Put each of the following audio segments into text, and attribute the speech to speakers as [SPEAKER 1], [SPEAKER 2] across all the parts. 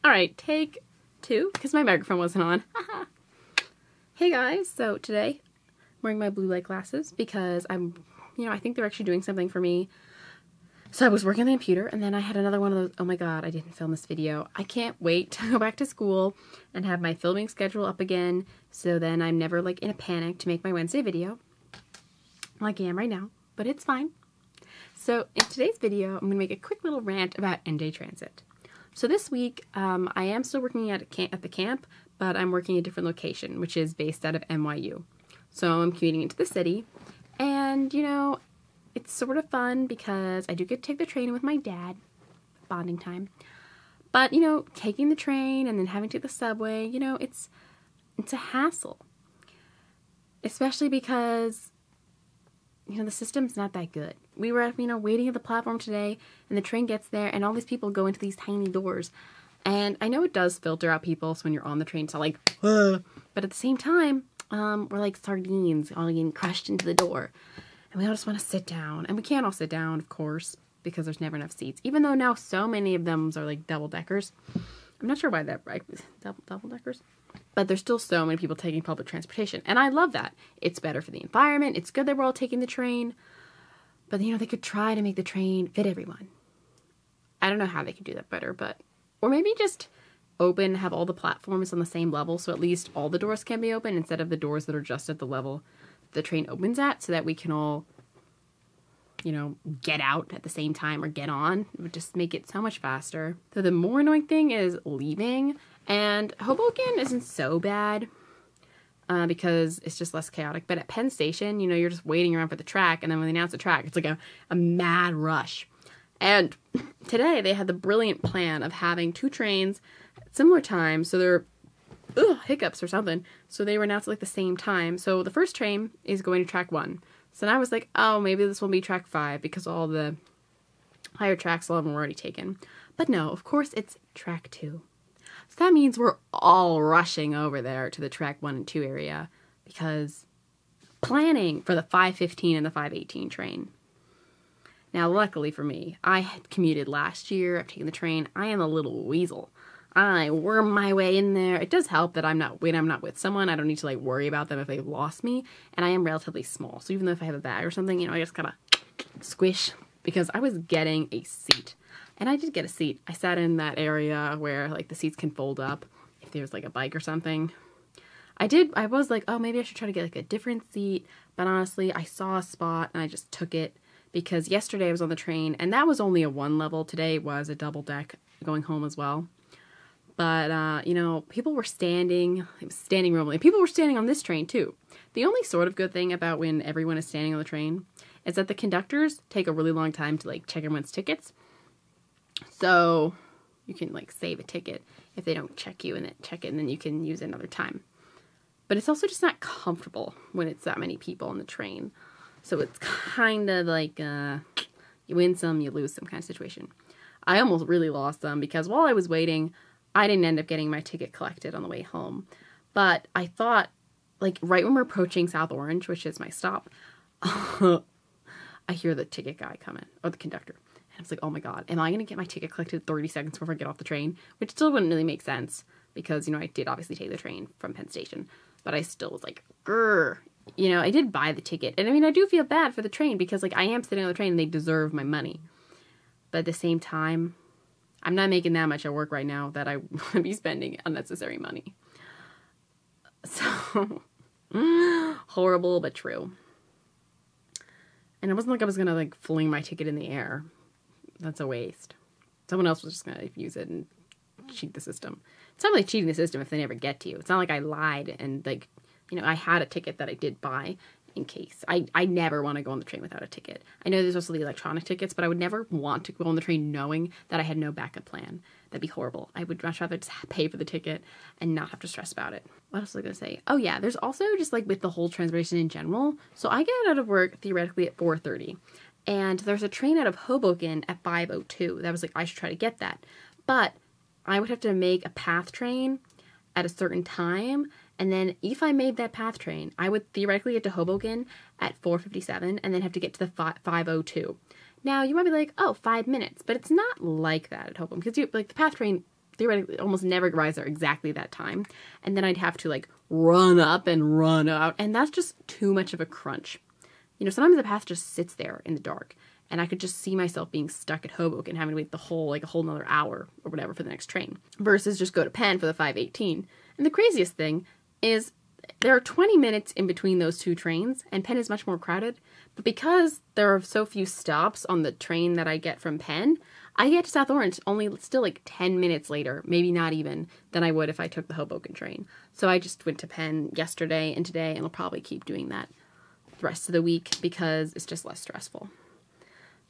[SPEAKER 1] Alright, take 2, because my microphone wasn't on. Hey guys, so today I'm wearing my blue light glasses because I think they're actually doing something for me. So I was working on the computer and then I had another one of those, oh my god, I didn't film this video. I can't wait to go back to school and have my filming schedule up again, so then I'm never like in a panic to make my Wednesday video like I am right now, but it's fine. So in today's video, I'm going to make a quick little rant about end-day transit. So this week, I am still working at the camp, but I'm working at a different location, which is based out of NYU. So I'm commuting into the city, and, it's sort of fun because I do get to take the train with my dad, bonding time. But, taking the train and then having to take the subway, it's a hassle. Especially because, the system's not that good. We were, waiting at the platform today, and the train gets there, and all these people go into these tiny doors. And I know it does filter out people, so when you're on the train, it's all like, but at the same time, we're like sardines all getting crushed into the door. And we all just want to sit down. And we can't all sit down, of course, because there's never enough seats. Even though now so many of them are like double-deckers. I'm not sure why that, right? Double-deckers? But there's still so many people taking public transportation. And I love that. It's better for the environment. It's good that we're all taking the train. But, they could try to make the train fit everyone. I don't know how they could do that better, but... Or maybe just have all the platforms on the same level, so at least all the doors can be open instead of the doors that are just at the level the train opens at, so that we can all, get out at the same time or get on. It would just make it so much faster. So the more annoying thing is leaving, and Hoboken isn't so bad because it's just less chaotic. But at Penn Station, you're just waiting around for the track, and then when they announce the track, it's like a mad rush. And today they had the brilliant plan of having 2 trains at similar times, so they're hiccups or something. So they were announced at like the same time. So the first train is going to track 1. So then I was like, oh, maybe this will be track 5 because all the higher tracks, a lot of them were already taken. But no, of course it's track 2. So that means we're all rushing over there to the track 1 and 2 area because planning for the 5:15 and the 5:18 train. Now, luckily for me, I had commuted last year. I've taken the train. I am a little weasel. I worm my way in there. It does help that when I'm not with someone, I don't need to like worry about them if they've lost me. And I am relatively small. So even though if I have a bag or something, I just gotta squish because I was getting a seat. And I did get a seat. I sat in that area where like the seats can fold up if there's like a bike or something. I was like, oh, maybe I should try to get like a different seat. But honestly, I saw a spot and I just took it. Because yesterday I was on the train, and that was only a 1 level. Today was a double deck going home as well. But, people were standing. It was standing room only. People were standing on this train, too. The only sort of good thing about when everyone is standing on the train is that the conductors take a really long time to, like, check everyone's tickets. So you can, like, save a ticket if they don't check you and then check it, and then you can use it another time. But it's also just not comfortable when it's that many people on the train. So it's kind of like you win some, you lose some kind of situation. I almost really lost them because while I was waiting, I didn't end up getting my ticket collected on the way home. But I thought, like, right when we're approaching South Orange, which is my stop, I hear the ticket guy coming, or the conductor. And I was like, oh my god, am I going to get my ticket collected 30 seconds before I get off the train? Which still wouldn't really make sense because, I did obviously take the train from Penn Station. But I still was like, grrr. I did buy the ticket. And I do feel bad for the train because, like, I am sitting on the train and they deserve my money. But at the same time, I'm not making that much at work right now that I want to be spending unnecessary money. So, horrible but true. And it wasn't like I was going to, like, fling my ticket in the air. That's a waste. Someone else was just going to use it and cheat the system. It's not really cheating the system if they never get to you. It's not like I lied and, like, I had a ticket that I did buy in case. I never want to go on the train without a ticket. I know there's also the electronic tickets, but I would never want to go on the train knowing that I had no backup plan. That'd be horrible. I would much rather just pay for the ticket and not have to stress about it. What else was I going to say? Oh yeah, there's also just like with the whole transportation in general. So I get out of work theoretically at 4:30. And there's a train out of Hoboken at 5:02. That was like, I should try to get that. But I would have to make a PATH train at a certain time. And then if I made that PATH train, I would theoretically get to Hoboken at 4:57 and then have to get to the 5:02. Now, you might be like, oh, 5 minutes. But it's not like that at Hoboken because the PATH train theoretically almost never arrives there exactly that time. And then I'd have to like run up and run out. And that's just too much of a crunch. You know, sometimes the path just sits there in the dark. And I could just see myself being stuck at Hoboken, having to wait a whole another hour or whatever for the next train. Versus just go to Penn for the 5:18. And the craziest thing is there are 20 minutes in between those two trains, and Penn is much more crowded. But because there are so few stops on the train that I get from Penn, I get to South Orange only still like 10 minutes later, maybe not even, than I would if I took the Hoboken train. So I just went to Penn yesterday and today, and I'll probably keep doing that the rest of the week because it's just less stressful.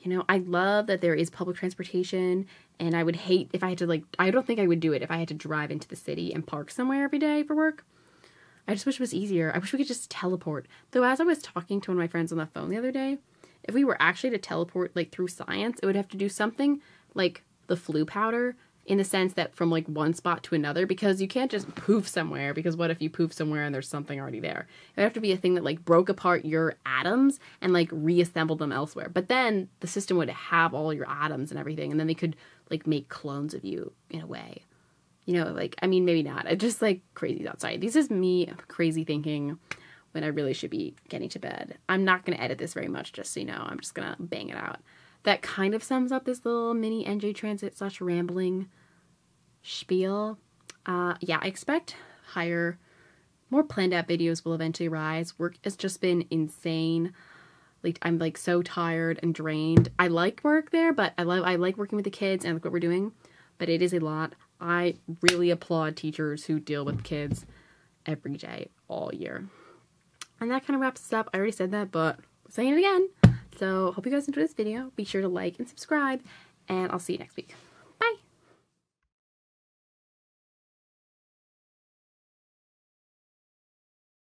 [SPEAKER 1] You know, I love that there is public transportation, and I would hate if I had to, I don't think I would do it if I had to drive into the city and park somewhere every day for work. I just wish it was easier. I wish we could just teleport. Though as I was talking to one of my friends on the phone the other day, if we were actually to teleport, through science, it would have to do something like the flu powder, in the sense that from, one spot to another, because you can't just poof somewhere, because what if you poof somewhere and there's something already there? It would have to be a thing that, broke apart your atoms and, reassembled them elsewhere. But then the system would have all your atoms and everything, and then they could, make clones of you, in a way. You know, maybe not. It's just, crazy outside. This is me crazy thinking when I really should be getting to bed. I'm not going to edit this very much, just so you know. I'm just going to bang it out. That kind of sums up this little mini NJ Transit / rambling spiel. Yeah, I expect more planned out videos will eventually rise. Work has just been insane. I'm so tired and drained. I like work there, but I like working with the kids and what we're doing, but it is a lot. I really applaud teachers who deal with kids every day, all year. And that kind of wraps us up. I already said that, but I'm saying it again. So hope you guys enjoyed this video. Be sure to like and subscribe, and I'll see you next week.